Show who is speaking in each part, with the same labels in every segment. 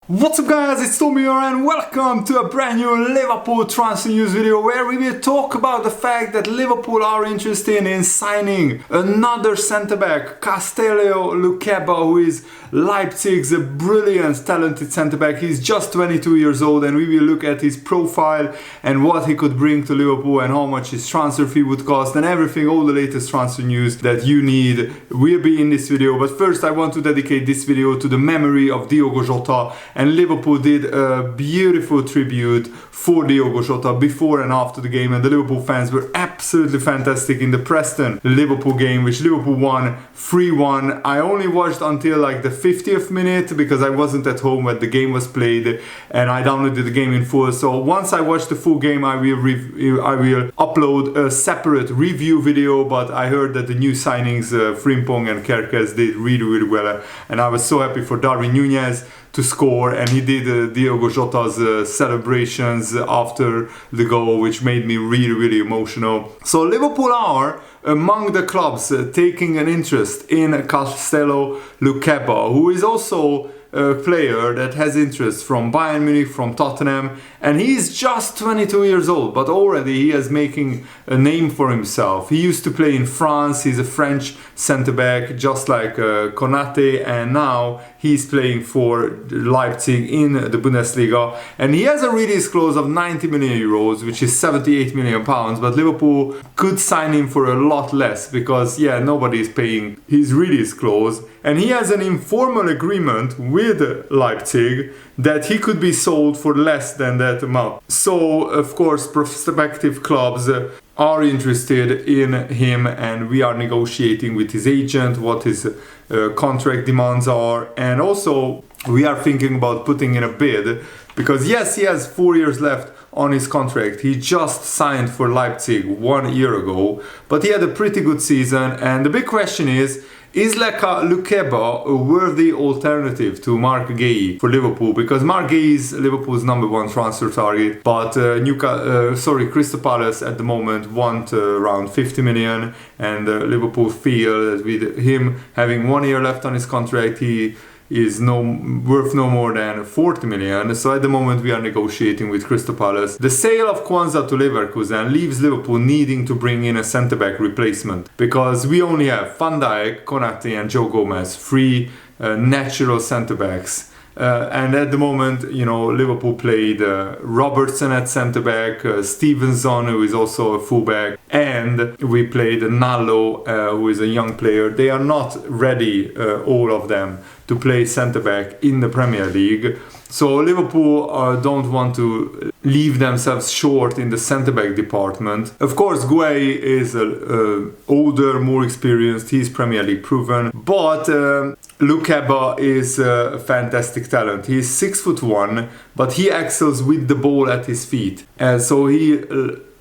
Speaker 1: What's up guys, it's Tommy here and welcome to a brand new Liverpool transfer news video where we will talk about the fact that Liverpool are interested in signing another centre-back, Castello Lukeba, who is Leipzig's brilliant, talented centre-back. He's just 22 years old and we will look at his profile and what he could bring to Liverpool and how much his transfer fee would cost and everything, all the latest transfer news that you need will be in this video. But first I want to dedicate this video to the memory of Diogo Jota. And Liverpool did a beautiful tribute for Diogo Jota before and after the game, and the Liverpool fans were absolutely fantastic in the Preston-Liverpool game, which Liverpool won 3-1. I only watched until like the 50th minute because I wasn't at home when the game was played, and I downloaded the game in full. So once I watch the full game, I will upload a separate review video. But I heard that the new signings, Frimpong and Kerkez, did really well, and I was so happy for Darwin Núñez to score, and he did Diogo Jota's celebrations after the goal, which made me really emotional. So Liverpool are among the clubs taking an interest in Castello Lukeba, who is also a player that has interest from Bayern Munich, from Tottenham, and he's just 22 years old, but already he is making a name for himself. He used to play in France, he's a French centre-back, just like Konate, and now he's playing for Leipzig in the Bundesliga, and he has a release clause of 90 million euros, which is 78 million pounds, but Liverpool could sign him for a lot less because, nobody is paying his release clause, and he has an informal agreement with Leipzig that he could be sold for less than that amount. So, of course, prospective clubs are interested in him, and we are negotiating with his agent what his contract demands are, and also we are thinking about putting in a bid because yes, he has 4 years left on his contract. He just signed for Leipzig 1 year ago, but he had a pretty good season, and the big question is Lukeba a worthy alternative to Mark Guéhi for Liverpool? Because Mark Guéhi is Liverpool's #1 transfer target, but Crystal Palace at the moment want around 50 million, and Liverpool feel that with him having 1 year left on his contract, he is worth no more than 40 million. So at the moment we are negotiating with Crystal Palace. The sale of Kwanzaa to Leverkusen leaves Liverpool needing to bring in a centre-back replacement because we only have Van Dijk, Konate and Joe Gomez, three natural centre-backs. And at the moment, Liverpool played Robertson at centre-back, Stevenson, who is also a full-back, and we played Nallo, who is a young player. They are not ready, all of them, to play centre-back in the Premier League. So Liverpool don't want to leave themselves short in the centre-back department. Of course, Gueye is older, more experienced, he's Premier League proven, but Lukeba is a fantastic talent. He's 6'1", but he excels with the ball at his feet. So he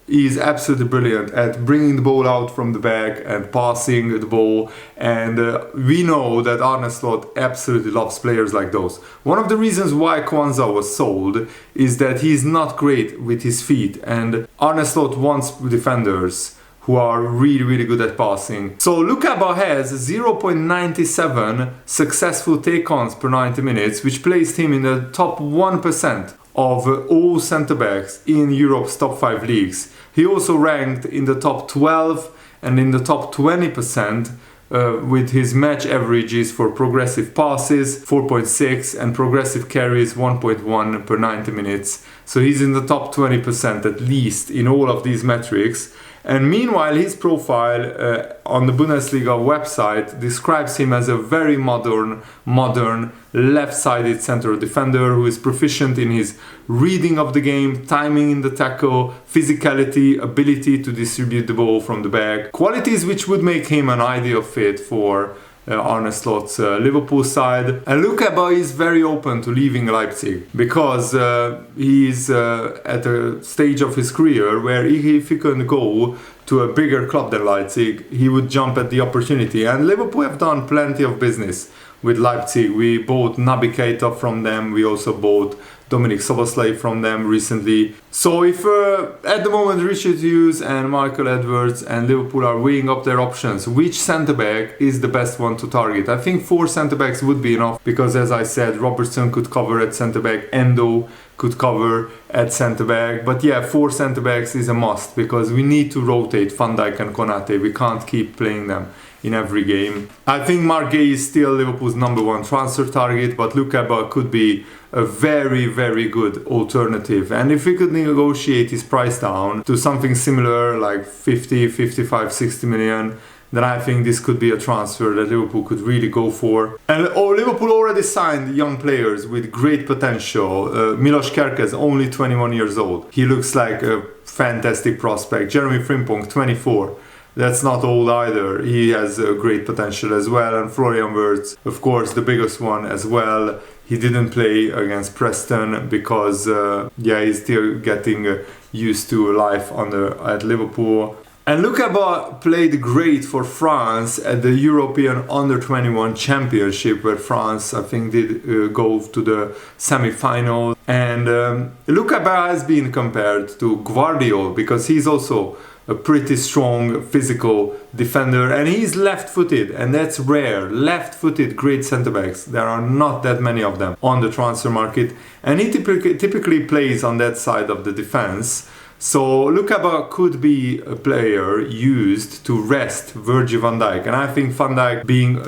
Speaker 1: is absolutely brilliant at bringing the ball out from the back and passing the ball, and we know that Arne absolutely loves players like those. One of the reasons why Kwanzaa was sold is that he's not great with his feet, and Arne wants defenders who are really good at passing. So Lukeba has 0.97 successful take-ons per 90 minutes, which placed him in the top 1% of all centre-backs in Europe's top 5 leagues. He also ranked in the top 12 and in the top 20% with his match averages for progressive passes 4.6 and progressive carries 1.1 per 90 minutes. So he's in the top 20% at least in all of these metrics. And meanwhile, his profile on the Bundesliga website describes him as a very modern, left-sided central defender who is proficient in his reading of the game, timing in the tackle, physicality, ability to distribute the ball from the back. Qualities which would make him an ideal fit for Arne Slot's Liverpool side. And Lukeba is very open to leaving Leipzig because he's at a stage of his career where if he can go to a bigger club than Leipzig, he would jump at the opportunity. And Liverpool have done plenty of business with Leipzig. We bought Naby Keita from them. We also bought Dominic Szoboszlai from them recently. So if at the moment Richard Hughes and Michael Edwards and Liverpool are weighing up their options, which centre-back is the best one to target? I think 4 centre-backs would be enough, because as I said, Robertson could cover at centre-back, Endo could cover at centre-back. But yeah, 4 centre-backs is a must, because we need to rotate Van Dijk and Konate. We can't keep playing them in every game. I think Marc Guéhi is still Liverpool's number 1 transfer target, but Lukeba could be a very, very good alternative. And if we could negotiate his price down to something similar, like 50, 55, 60 million, then I think this could be a transfer that Liverpool could really go for. And Liverpool already signed young players with great potential. Milos Kerkez, only 21 years old. He looks like a fantastic prospect. Jeremy Frimpong, 24. That's not old either. He has great potential as well. And Florian Wirtz, of course, the biggest one as well. He didn't play against Preston because, he's still getting used to life at Liverpool. And Lukeba played great for France at the European Under-21 Championship, where France, I think, did go to the semi-final. And Lukeba has been compared to Guardiola because he's also a pretty strong physical defender, and he's left-footed, and that's rare. Left-footed great centre-backs, there are not that many of them on the transfer market, and he typically plays on that side of the defense. So Lukeba could be a player used to rest Virgil van Dijk, and I think Van Dijk, being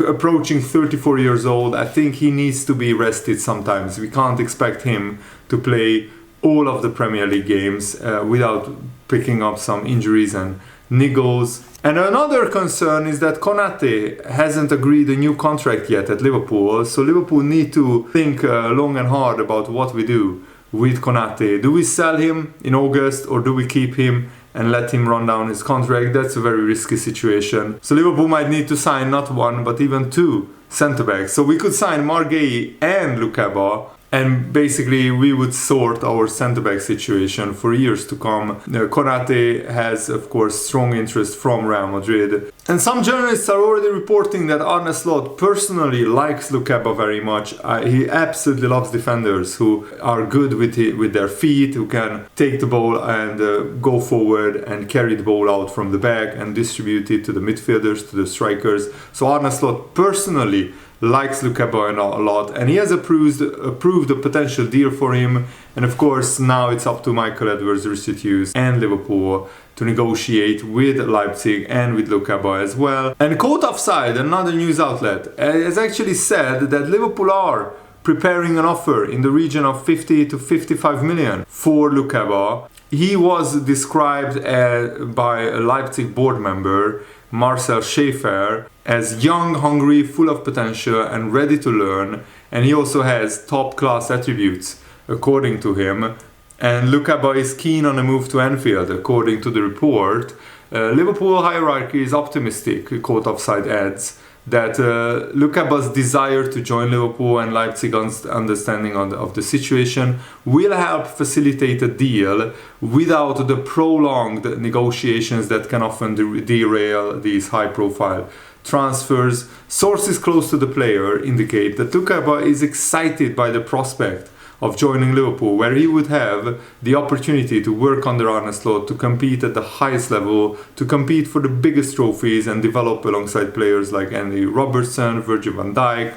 Speaker 1: approaching 34 years old, I think he needs to be rested sometimes. We can't expect him to play all of the Premier League games without picking up some injuries and niggles. And another concern is that Konate hasn't agreed a new contract yet at Liverpool, so Liverpool need to think long and hard about what we do with Konate. Do we sell him in August, or do we keep him and let him run down his contract? That's a very risky situation. So Liverpool might need to sign not 1 but even 2 centre-backs. So we could sign Marc Guéhi and Lukeba, and basically we would sort our centre-back situation for years to come. Konate has, of course, strong interest from Real Madrid. And some journalists are already reporting that Arne Slot personally likes Lukeba very much. He absolutely loves defenders who are good with their feet, who can take the ball and go forward and carry the ball out from the back and distribute it to the midfielders, to the strikers. So Arne Slot personally likes Lukeba a lot, and he has approved a potential deal for him. And of course, now it's up to Michael Edwards, Richard Hughes and Liverpool to negotiate with Leipzig and with Lukeba as well. And Caught Offside, another news outlet, has actually said that Liverpool are preparing an offer in the region of 50 to 55 million for Lukeba. He was described by a Leipzig board member, Marcel Schaefer, as young, hungry, full of potential and ready to learn, and he also has top-class attributes, according to him. And Lukeba is keen on a move to Anfield, according to the report. Liverpool hierarchy is optimistic, Caught Offside adds, that Lukeba's desire to join Liverpool and Leipzig's understanding of the situation will help facilitate a deal without the prolonged negotiations that can often derail these high-profile transfers. Sources close to the player indicate that Lukeba is excited by the prospect of joining Liverpool, where he would have the opportunity to work under Arne Slot, to compete at the highest level, to compete for the biggest trophies and develop alongside players like Andy Robertson, Virgil van Dijk,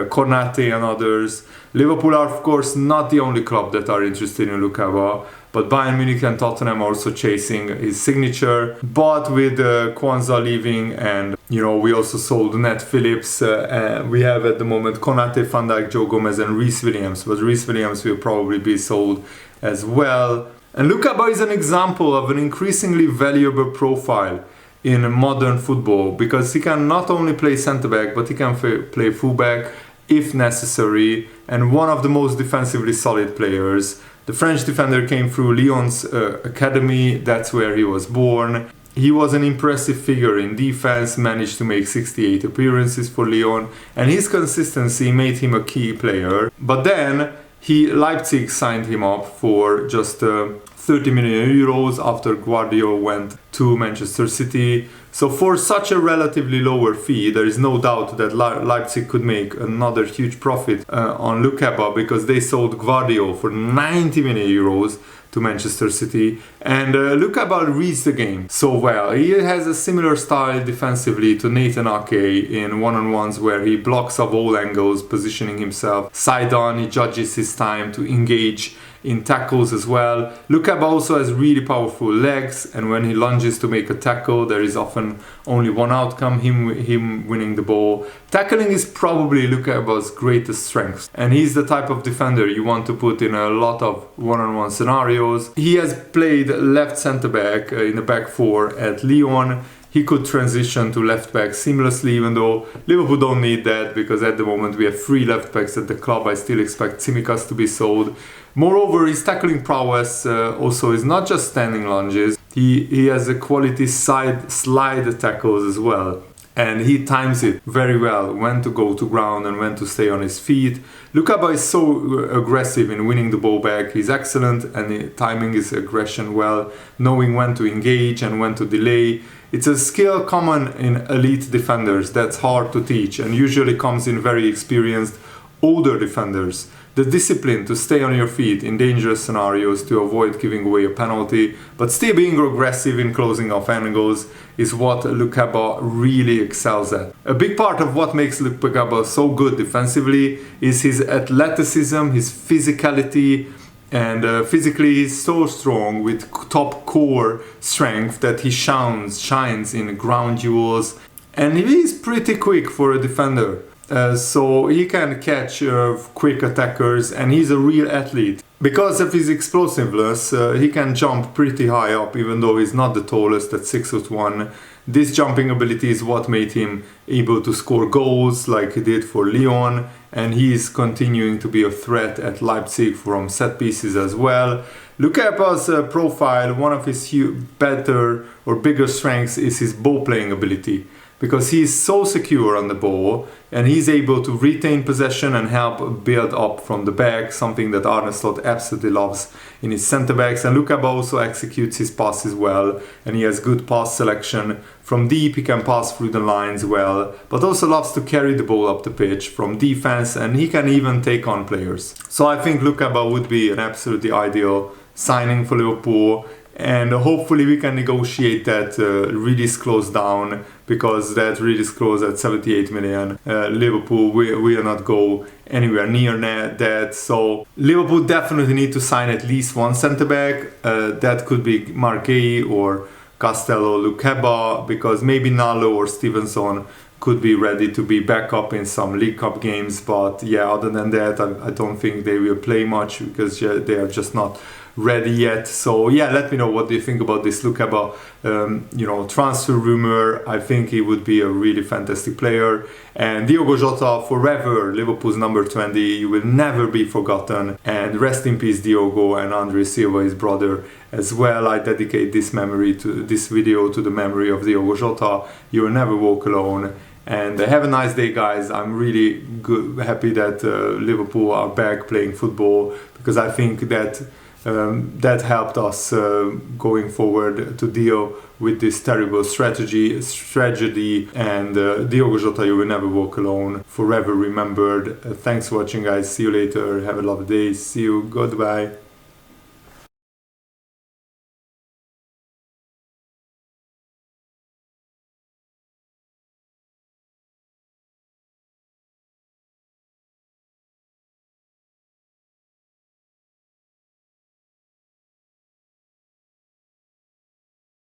Speaker 1: Konate and others. Liverpool are of course not the only club that are interested in Lukeba, but Bayern Munich and Tottenham are also chasing his signature. But with Kwanzaa leaving, and we also sold Nat Phillips, we have at the moment Konate, Van Dijk, Joe Gomez and Reece Williams, but Reece Williams will probably be sold as well. And Lukeba is an example of an increasingly valuable profile in modern football, because he can not only play centre-back, but he can play full-back if necessary, and one of the most defensively solid players. The French defender came through Lyon's academy, that's where he was born. He was an impressive figure in defense, managed to make 68 appearances for Lyon, and his consistency made him a key player. But then Leipzig signed him up for just 4 30 million euros after Guardiola went to Manchester City. So for such a relatively lower fee, there is no doubt that Leipzig could make another huge profit on Lukeba, because they sold Guardiola for 90 million euros to Manchester City, and Lukeba reads the game so well. He has a similar style defensively to Nathan Ake in one-on-ones, where he blocks off all angles, positioning himself side on. He judges his time to engage in tackles as well. Lukeba also has really powerful legs, and when he lunges to make a tackle, there is often only one outcome, him winning the ball. Tackling is probably Lukeba's greatest strength, and he's the type of defender you want to put in a lot of one-on-one scenarios. He has played left centre-back in the back four at Lyon. He could transition to left back seamlessly, even though Liverpool don't need that, because at the moment we have 3 left backs at the club. I still expect Tsimikas to be sold. Moreover, his tackling prowess also is not just standing lunges. He has a quality slide tackles as well. And he times it very well, when to go to ground and when to stay on his feet. Lukeba is so aggressive in winning the ball back. He's excellent and timing his aggression well, knowing when to engage and when to delay. It's a skill common in elite defenders that's hard to teach, and usually comes in very experienced older defenders. The discipline to stay on your feet in dangerous scenarios to avoid giving away a penalty, but still being aggressive in closing off angles, is what Lukeba really excels at. A big part of what makes Lukeba so good defensively is his athleticism, his physicality, and physically he's so strong with top core strength that he shines in ground duels, and he is pretty quick for a defender. So he can catch quick attackers, and he's a real athlete. Because of his explosiveness, he can jump pretty high up, even though he's not the tallest at 6'1". This jumping ability is what made him able to score goals like he did for Lyon, and he is continuing to be a threat at Leipzig from set pieces as well. Lukeba's profile, one of his better or bigger strengths is his ball playing ability, because he's so secure on the ball and he's able to retain possession and help build up from the back, something that Arne absolutely loves in his centre-backs. And Lukeba also executes his passes well, and he has good pass selection. From deep he can pass through the lines well, but also loves to carry the ball up the pitch from defense, and he can even take on players. So I think Lukeba would be an absolutely ideal signing for Liverpool. And hopefully we can negotiate that release clause down, because that release clause at 78 million, Liverpool will not go anywhere near that. So Liverpool definitely need to sign at least one centre-back. That could be Marquez or Castello Lukeba, because maybe Nalo or Stevenson could be ready to be back up in some League Cup games. But yeah, other than that, I don't think they will play much, because they are just not ready yet. So yeah, let me know what do you think about this Lukeba transfer rumor. I think he would be a really fantastic player. And Diogo Jota, forever Liverpool's number 20. You will never be forgotten, and rest in peace Diogo, and Andre Silva, his brother, as well. I dedicate this video to the memory of Diogo Jota. You will never walk alone. And have a nice day, guys. I'm really happy that Liverpool are back playing football, because I think that that helped us going forward to deal with this terrible tragedy. And Diogo Jota, you will never walk alone, forever remembered. Thanks for watching, guys. See you later. Have a lovely day. See you. Goodbye.